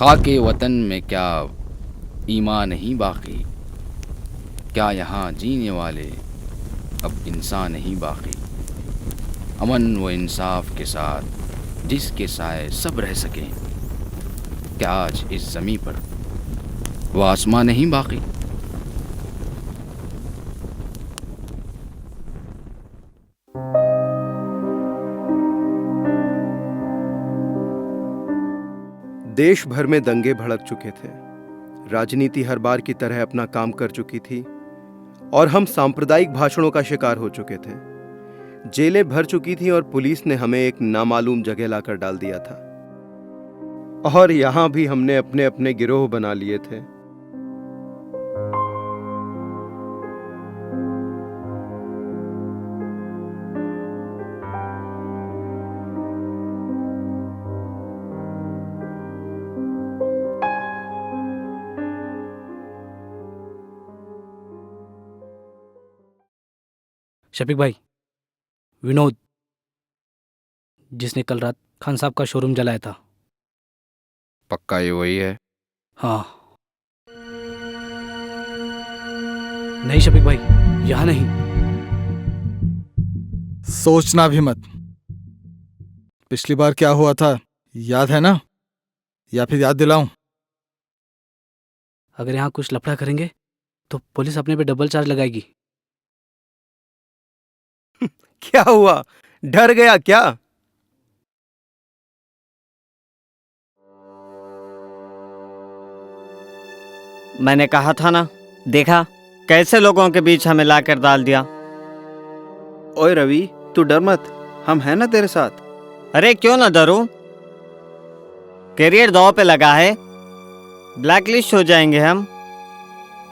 खाके वतन में क्या ईमान नहीं बाकी, क्या यहाँ जीने वाले अब इंसान नहीं बाकी। अमन व इंसाफ के साथ जिसके साए सब रह सकें, क्या आज इस ज़मीं पर वो आसमां नहीं बाकी। देश भर में दंगे भड़क चुके थे, राजनीति हर बार की तरह अपना काम कर चुकी थी और हम सांप्रदायिक भाषणों का शिकार हो चुके थे। जेलें भर चुकी थी और पुलिस ने हमें एक नामालूम जगह लाकर डाल दिया था और यहां भी हमने अपने अपने गिरोह बना लिए थे। शफीक भाई, विनोद जिसने कल रात खान साहब का शोरूम जलाया था। पक्का ये वही है? हाँ। नहीं शफीक भाई, यहाँ नहीं। सोचना भी मत। पिछली बार क्या हुआ था याद है ना? या फिर याद दिलाऊं? अगर यहाँ कुछ लफड़ा करेंगे तो पुलिस अपने पे डबल चार्ज लगाएगी। क्या हुआ, डर गया क्या? मैंने कहा था ना, देखा कैसे लोगों के बीच हमें लाकर डाल दिया। ओए रवि, तू डर मत, हम हैं ना तेरे साथ। अरे क्यों ना डरूं? करियर दांव पे लगा है, ब्लैकलिस्ट हो जाएंगे हम,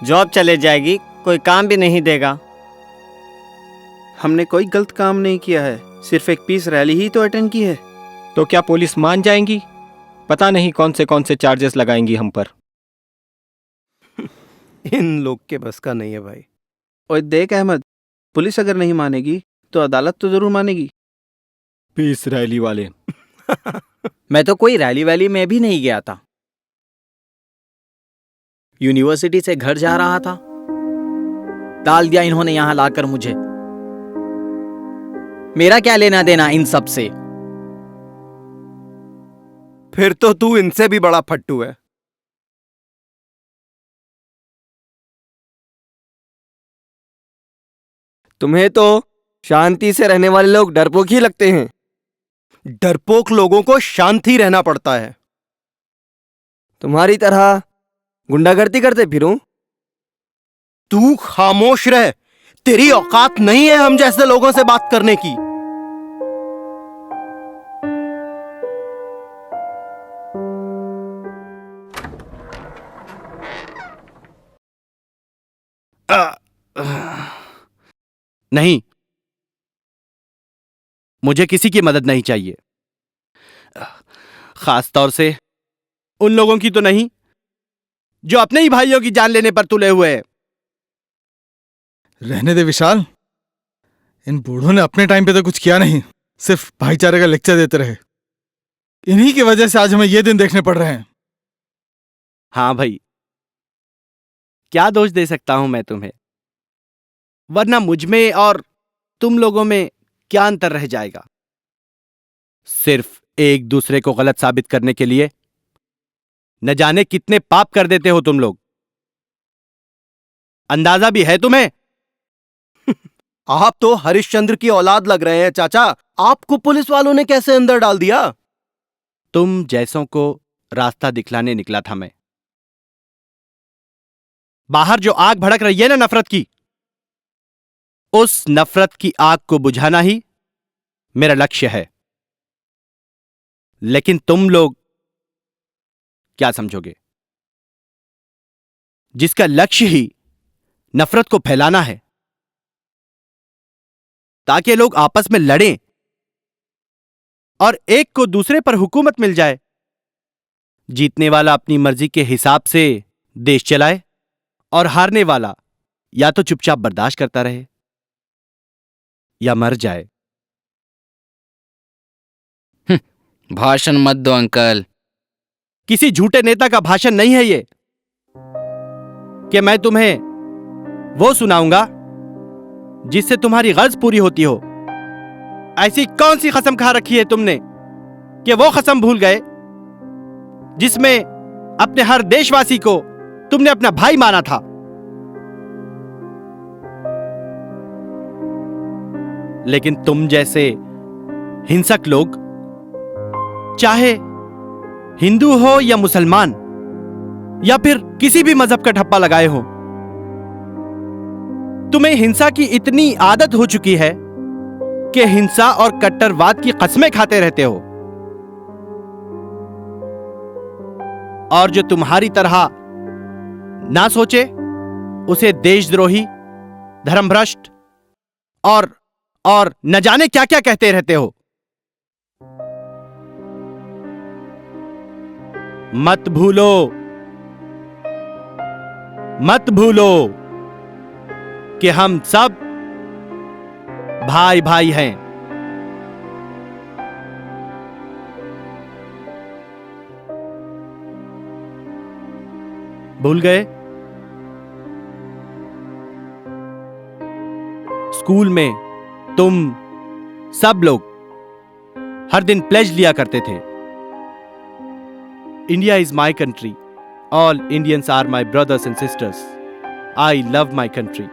जॉब चले जाएगी, कोई काम भी नहीं देगा। हमने कोई गलत काम नहीं किया है, सिर्फ एक पीस रैली ही तो अटेंड की है। तो क्या पुलिस मान जाएंगी? पता नहीं कौन से चार्जेस लगाएंगी हम पर। इन लोग के बस का नहीं है भाई। ओए देख अहमद, पुलिस अगर नहीं मानेगी तो अदालत तो जरूर मानेगी। पीस रैली वाले। मैं तो कोई रैली वैली में भी नहीं गया था, यूनिवर्सिटी से घर जा रहा था, डाल दिया इन्होंने यहां लाकर मुझे। मेरा क्या लेना देना इन सब से? फिर तो तू इनसे भी बड़ा फट्टू है। तुम्हें तो शांति से रहने वाले लोग डरपोक ही लगते हैं। डरपोक लोगों को शांति रहना पड़ता है। तुम्हारी तरह गुंडागर्दी करते फिरूं? तू खामोश रह, तेरी औकात नहीं है हम जैसे लोगों से बात करने की। नहीं, मुझे किसी की मदद नहीं चाहिए, खास तौर से उन लोगों की तो नहीं जो अपने ही भाइयों की जान लेने पर तुले हुए हैं। रहने दे विशाल, इन बूढ़ों ने अपने टाइम पे तो कुछ किया नहीं, सिर्फ भाईचारे का लेक्चर देते रहे। इन्हीं की वजह से आज हमें ये दिन देखने पड़ रहे हैं। हाँ भाई, क्या दोष दे सकता हूं मैं तुम्हें, वरना मुझ में और तुम लोगों में क्या अंतर रह जाएगा। सिर्फ एक दूसरे को गलत साबित करने के लिए न जाने कितने पाप कर देते हो तुम लोग। अंदाजा भी है तुम्हें? आप तो हरिश्चंद्र की औलाद लग रहे हैं चाचा। आपको पुलिस वालों ने कैसे अंदर डाल दिया? तुम जैसों को रास्ता दिखलाने निकला था मैं। बाहर जो आग भड़क रही है ना नफरत की, उस नफरत की आग को बुझाना ही मेरा लक्ष्य है। लेकिन तुम लोग क्या समझोगे? जिसका लक्ष्य ही नफरत को फैलाना है ताकि लोग आपस में लड़ें और एक को दूसरे पर हुकूमत मिल जाए, जीतने वाला अपनी मर्जी के हिसाब से देश चलाए और हारने वाला या तो चुपचाप बर्दाश्त करता रहे या मर जाए। भाषण मत दो अंकल, किसी झूठे नेता का भाषण नहीं है ये कि मैं तुम्हें वो सुनाऊंगा जिससे तुम्हारी गर्ज पूरी होती हो। ऐसी कौन सी कसम खा रखी है तुमने कि वो कसम भूल गए जिसमें अपने हर देशवासी को तुमने अपना भाई माना था। लेकिन तुम जैसे हिंसक लोग, चाहे हिंदू हो या मुसलमान या फिर किसी भी मजहब का ठप्पा लगाए हो, तुम्हें हिंसा की इतनी आदत हो चुकी है कि हिंसा और कट्टरवाद की कस्में खाते रहते हो। और जो तुम्हारी तरह ना सोचे उसे देशद्रोही, धर्मभ्रष्ट और न जाने क्या क्या कहते रहते हो। मत भूलो कि हम सब भाई भाई हैं। भूल गए? स्कूल में तुम सब लोग हर दिन प्लेज लिया करते थे, India is my country, all Indians are my brothers and sisters, I love my country.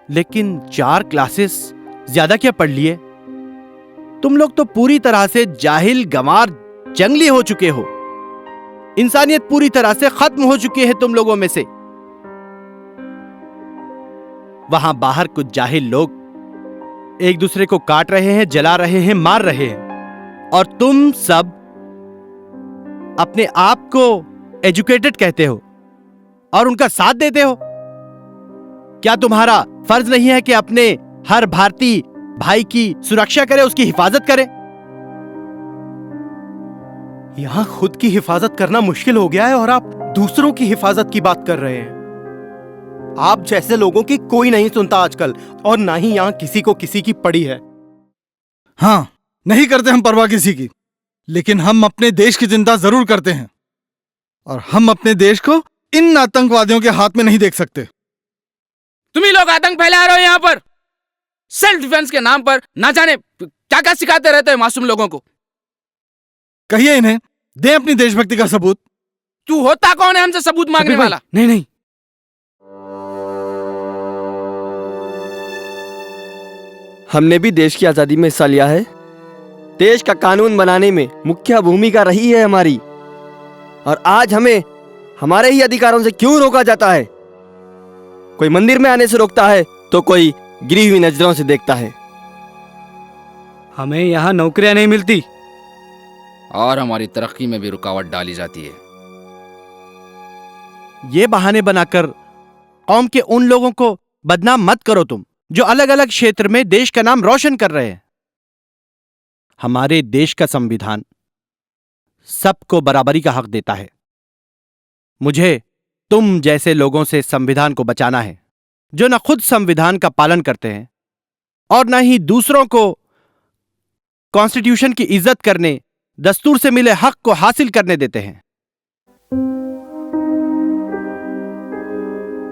लेकिन 4 क्लासेस ज्यादा क्या पढ़ लिए? तुम लोग तो पूरी तरह से जाहिल, गंवार, जंगली हो चुके हो। इंसानियत पूरी तरह से खत्म हो चुकी है तुम लोगों में से। वहां बाहर कुछ जाहिल लोग एक दूसरे को काट रहे हैं, जला रहे हैं, मार रहे हैं, और तुम सब अपने आप को एजुकेटेड कहते हो और उनका साथ देते हो। क्या तुम्हारा फर्ज नहीं है कि अपने हर भारतीय भाई की सुरक्षा करे, उसकी हिफाजत करे? यहां खुद की हिफाजत करना मुश्किल हो गया है और आप दूसरों की हिफाजत की बात कर रहे हैं। आप जैसे लोगों की कोई नहीं सुनता आजकल, और ना ही यहां किसी को किसी की पड़ी है। हाँ, नहीं करते हम परवाह किसी की, लेकिन हम अपने देश की चिंता जरूर करते हैं, और हम अपने देश को इन आतंकवादियों के हाथ में नहीं देख सकते। तुम ही लोग आतंक फैला रहे हो यहाँ पर। सेल्फ डिफेंस के नाम पर ना जाने क्या क्या सिखाते रहते हैं मासूम लोगों को। कहिए इन्हें, दें अपनी देशभक्ति का सबूत। तू होता कौन है हमसे सबूत मांगने वाला? नहीं, हमने भी देश की आजादी में हिस्सा लिया है। देश का कानून बनाने में मुख्य भूमिका रही है हमारी, और आज हमें हमारे ही अधिकारों से क्यों रोका जाता है? कोई मंदिर में आने से रोकता है तो कोई गिरी हुई नजरों से देखता है। हमें यहाँ नौकरियां नहीं मिलती और हमारी तरक्की में भी रुकावट डाली जाती है। ये बहाने बनाकर कौम के उन लोगों को बदनाम मत करो तुम, जो अलग अलग क्षेत्र में देश का नाम रोशन कर रहे हैं। हमारे देश का संविधान सबको बराबरी का हक देता है। मुझे तुम जैसे लोगों से संविधान को बचाना है, जो न खुद संविधान का पालन करते हैं और न ही दूसरों को कॉन्स्टिट्यूशन की इज्जत करने, दस्तूर से मिले हक को हासिल करने देते हैं।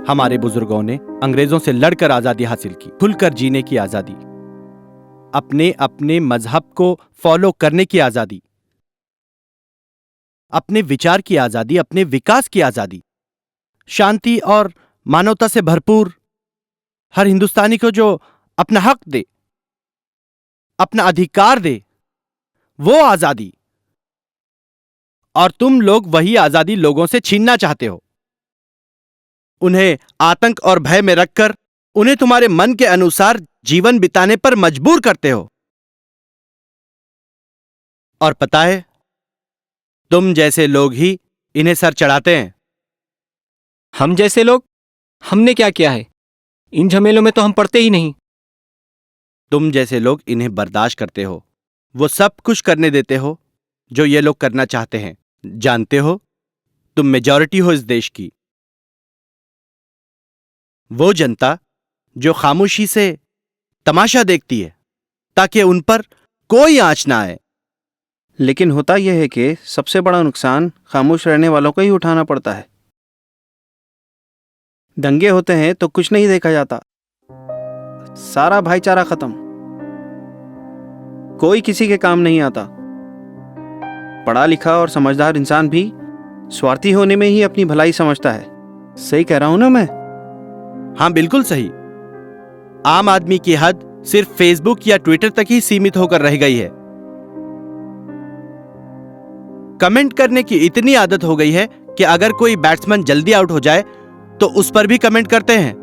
हमारे बुजुर्गों ने अंग्रेजों से लड़कर आजादी हासिल की, खुलकर जीने की आजादी, अपने अपने मजहब को फॉलो करने की आजादी, अपने विचार की आजादी, अपने विकास की आजादी, शांति और मानवता से भरपूर हर हिंदुस्तानी को जो अपना हक दे, अपना अधिकार दे, वो आजादी। और तुम लोग वही आजादी लोगों से छीनना चाहते हो। उन्हें आतंक और भय में रखकर उन्हें तुम्हारे मन के अनुसार जीवन बिताने पर मजबूर करते हो। और पता है, तुम जैसे लोग ही इन्हें सर चढ़ाते हैं। हम जैसे लोग? हमने क्या किया है? इन झमेलों में तो हम पड़ते ही नहीं। तुम जैसे लोग इन्हें बर्दाश्त करते हो, वो सब कुछ करने देते हो जो ये लोग करना चाहते हैं। जानते हो, तुम मेजॉरिटी हो इस देश की। वो जनता जो खामोशी से तमाशा देखती है ताकि उन पर कोई आंच ना आए, लेकिन होता यह है कि सबसे बड़ा नुकसान खामोश रहने वालों को ही उठाना पड़ता है। दंगे होते हैं तो कुछ नहीं देखा जाता, सारा भाईचारा खत्म, कोई किसी के काम नहीं आता। पढ़ा लिखा और समझदार इंसान भी स्वार्थी होने में ही अपनी भलाई समझता है। सही कह रहा हूं ना मैं? हाँ बिल्कुल सही। आम आदमी की हद सिर्फ फेसबुक या ट्विटर तक ही सीमित होकर रह गई है। कमेंट करने की इतनी आदत हो गई है कि अगर कोई बैट्समैन जल्दी आउट हो जाए तो उस पर भी कमेंट करते हैं।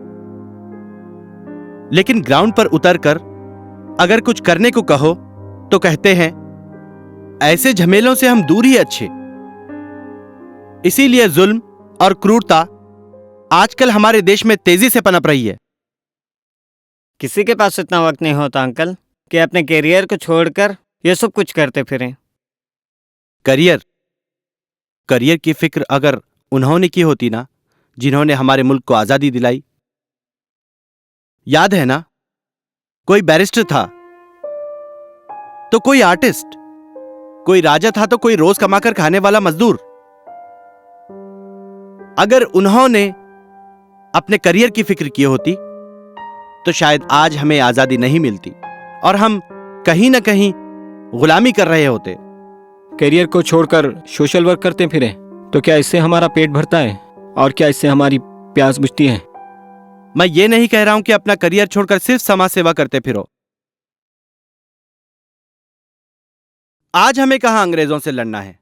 लेकिन ग्राउंड पर उतरकर अगर कुछ करने को कहो तो कहते हैं ऐसे झमेलों से हम दूर ही अच्छे। इसीलिए जुल्म और क्रूरता आजकल हमारे देश में तेजी से पनप रही है। किसी के पास इतना वक्त नहीं होता अंकल कि अपने कैरियर को छोड़कर ये सब कुछ करते फिरें। करियर की फिक्र अगर उन्होंने की होती ना जिन्होंने हमारे मुल्क को आजादी दिलाई। याद है ना, कोई बैरिस्टर था तो कोई आर्टिस्ट, कोई राजा था तो कोई रोज कमाकर खाने वाला मजदूर। अगर उन्होंने अपने करियर की फिक्र की होती तो शायद आज हमें आजादी नहीं मिलती और हम कहीं ना कहीं गुलामी कर रहे होते। करियर को छोड़कर सोशल वर्क करते फिरें तो क्या इससे हमारा पेट भरता है और क्या इससे हमारी प्यास बुझती है? मैं ये नहीं कह रहा हूं कि अपना करियर छोड़कर सिर्फ समाज सेवा करते फिरो। आज हमें कहां अंग्रेजों से लड़ना है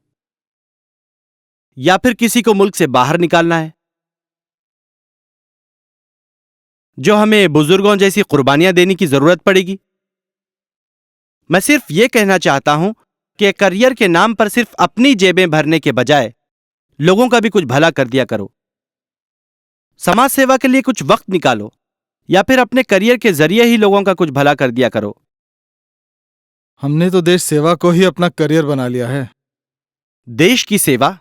या फिर किसी को मुल्क से बाहर निकालना है जो हमें बुजुर्गों जैसी कुर्बानियां देने की जरूरत पड़ेगी। मैं सिर्फ यह कहना चाहता हूं कि करियर के नाम पर सिर्फ अपनी जेबें भरने के बजाय लोगों का भी कुछ भला कर दिया करो। समाज सेवा के लिए कुछ वक्त निकालो या फिर अपने करियर के जरिए ही लोगों का कुछ भला कर दिया करो। हमने तो देश सेवा को ही अपना करियर बना लिया है। देश की सेवा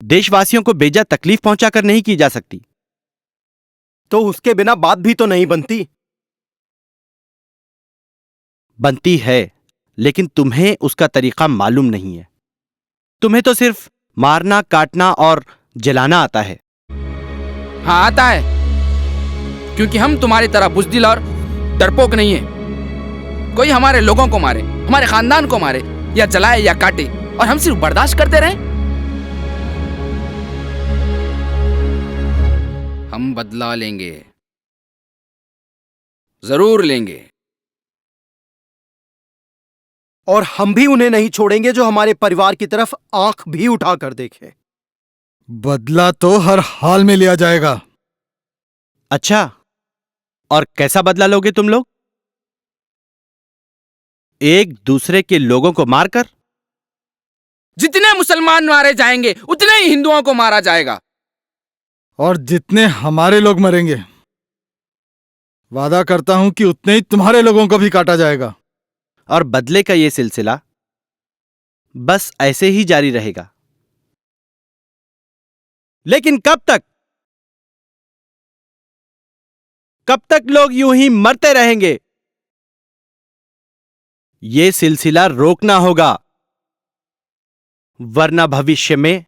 देशवासियों को बेजा तकलीफ पहुंचाकर नहीं की जा सकती। तो उसके बिना बात भी तो नहीं बनती है, लेकिन तुम्हें उसका तरीका मालूम नहीं है। तुम्हें तो सिर्फ मारना, काटना और जलाना आता है। हाँ आता है, क्योंकि हम तुम्हारी तरह बुज़दिल और डरपोक नहीं है। कोई हमारे लोगों को मारे, हमारे खानदान को मारे या जलाए या काटे और हम सिर्फ बर्दाश्त करते रहे। हम बदला लेंगे, जरूर लेंगे। और हम भी उन्हें नहीं छोड़ेंगे जो हमारे परिवार की तरफ आंख भी उठाकर देखे। बदला तो हर हाल में लिया जाएगा। अच्छा, और कैसा बदला लोगे तुम लोग? एक दूसरे के लोगों को मारकर? जितने मुसलमान मारे जाएंगे उतने ही हिंदुओं को मारा जाएगा। और जितने हमारे लोग मरेंगे, वादा करता हूं कि उतने ही तुम्हारे लोगों को भी काटा जाएगा। और बदले का यह सिलसिला बस ऐसे ही जारी रहेगा। लेकिन कब तक? कब तक लोग यूं ही मरते रहेंगे? यह सिलसिला रोकना होगा, वरना भविष्य में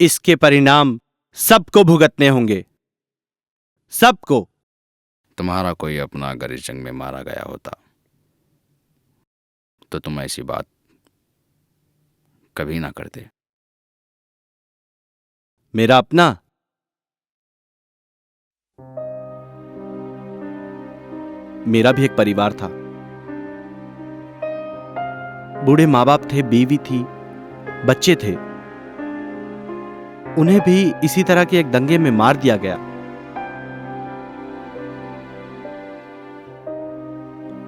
इसके परिणाम सबको भुगतने होंगे। सबको। तुम्हारा कोई अपना अगर इस जंग में मारा गया होता तो तुम ऐसी बात कभी ना करते। मेरा अपना? मेरा भी एक परिवार था। बूढ़े माँ बाप थे, बीवी थी, बच्चे थे। उन्हें भी इसी तरह के एक दंगे में मार दिया गया।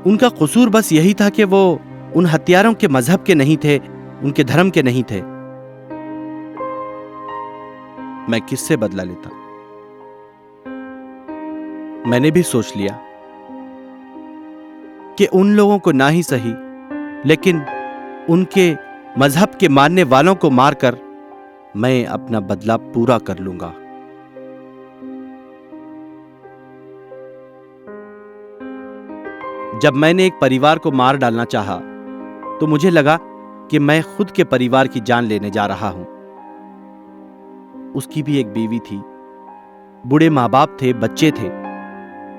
उनका कसूर बस यही था कि वो उन हत्यारों के मजहब के नहीं थे, उनके धर्म के नहीं थे। मैं किससे बदला लेता? मैंने भी सोच लिया कि उन लोगों को ना ही सही, लेकिन उनके मजहब के मानने वालों को मारकर मैं अपना बदला पूरा कर लूंगा। जब मैंने एक परिवार को मार डालना चाहा तो मुझे लगा कि मैं खुद के परिवार की जान लेने जा रहा हूं। उसकी भी एक बीवी थी, बूढ़े माँ बाप थे, बच्चे थे,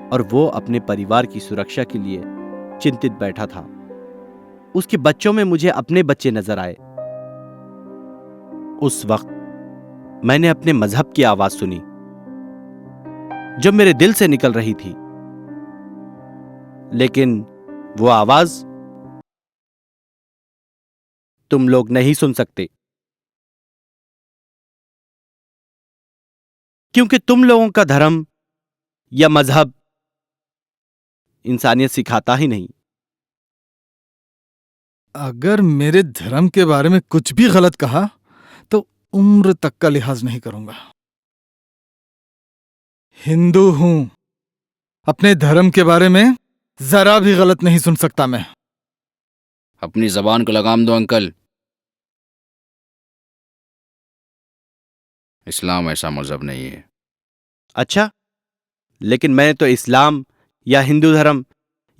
और वो अपने परिवार की सुरक्षा के लिए चिंतित बैठा था। उसके बच्चों में मुझे अपने बच्चे नजर आए। उस वक्त मैंने अपने मजहब की आवाज सुनी जो मेरे दिल से निकल रही थी, लेकिन वो आवाज तुम लोग नहीं सुन सकते, क्योंकि तुम लोगों का धर्म या मजहब इंसानियत सिखाता ही नहीं। अगर मेरे धर्म के बारे में कुछ भी गलत कहा तो उम्र तक का लिहाज नहीं करूंगा। हिंदू हूं, अपने धर्म के बारे में जरा भी गलत नहीं सुन सकता मैं। अपनी जबान को लगाम दो अंकल। इस्लाम ऐसा मजहब नहीं है। अच्छा, लेकिन मैंने तो इस्लाम या हिंदू धर्म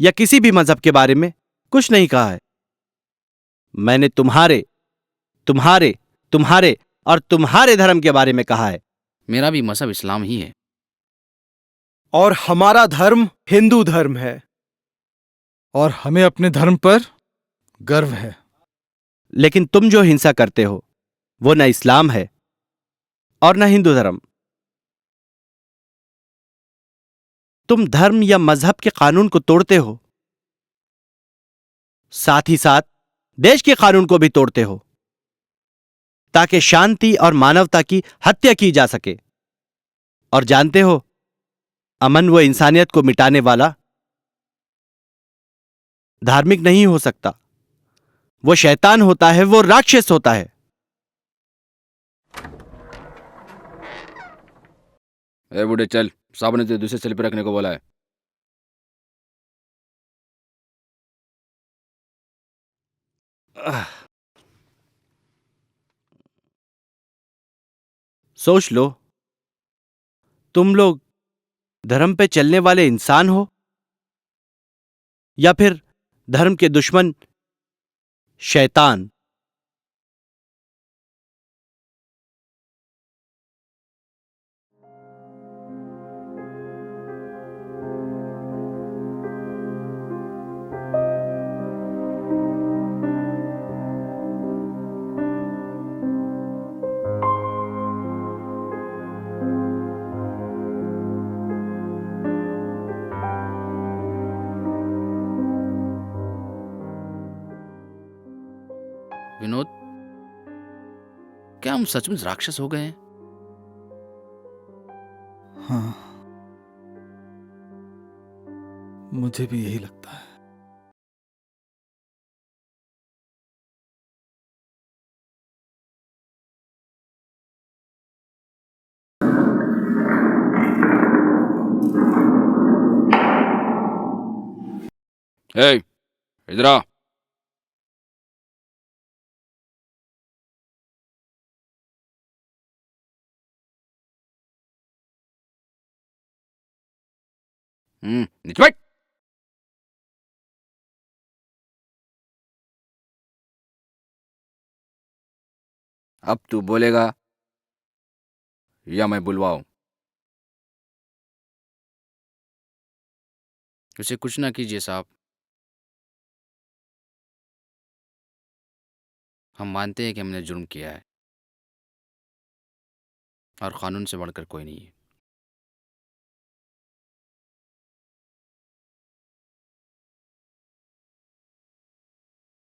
या किसी भी मजहब के बारे में कुछ नहीं कहा है। मैंने तुम्हारे, तुम्हारे, तुम्हारे और तुम्हारे धर्म के बारे में कहा है। मेरा भी मजहब इस्लाम ही है। और हमारा धर्म हिंदू धर्म है। और हमें अपने धर्म पर गर्व है। लेकिन तुम जो हिंसा करते हो वो न इस्लाम है और न हिंदू धर्म। तुम धर्म या मजहब के कानून को तोड़ते हो, साथ ही साथ देश के कानून को भी तोड़ते हो, ताकि शांति और मानवता की हत्या की जा सके। और जानते हो, अमन व इंसानियत को मिटाने वाला धार्मिक नहीं हो सकता। वो शैतान होता है, वो राक्षस होता है। ए बूढ़े चल, साहब ने तुझे दूसरे सेल पे रखने को बोला है। सोच लो, तुम लोग धर्म पे चलने वाले इंसान हो या फिर धर्म के दुश्मन शैतान। विनोद, क्या हम सचमुच राक्षस हो गए हैं? हाँ, मुझे भी यही लगता है। ए, इधर आ। नीचे बैठ। अब तू बोलेगा या मैं बुलवाऊं? उसे कुछ ना कीजिए साहब। हम मानते हैं कि हमने जुर्म किया है और कानून से बढ़कर कोई नहीं है।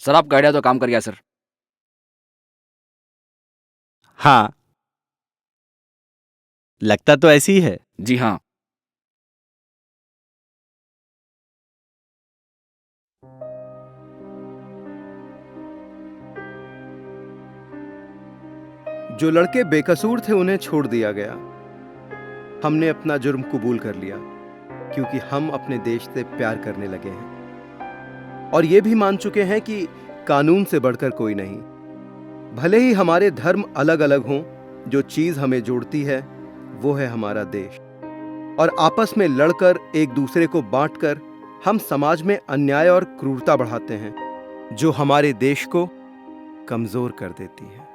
सर, आपका आइडिया तो काम कर गया सर। हाँ, लगता तो ऐसी ही है। जी हाँ। जो लड़के बेकसूर थे उन्हें छोड़ दिया गया। हमने अपना जुर्म कबूल कर लिया क्योंकि हम अपने देश से प्यार करने लगे हैं और ये भी मान चुके हैं कि कानून से बढ़कर कोई नहीं। भले ही हमारे धर्म अलग अलग हों, जो चीज हमें जोड़ती है वो है हमारा देश। और आपस में लड़कर एक दूसरे को बांटकर हम समाज में अन्याय और क्रूरता बढ़ाते हैं, जो हमारे देश को कमजोर कर देती है।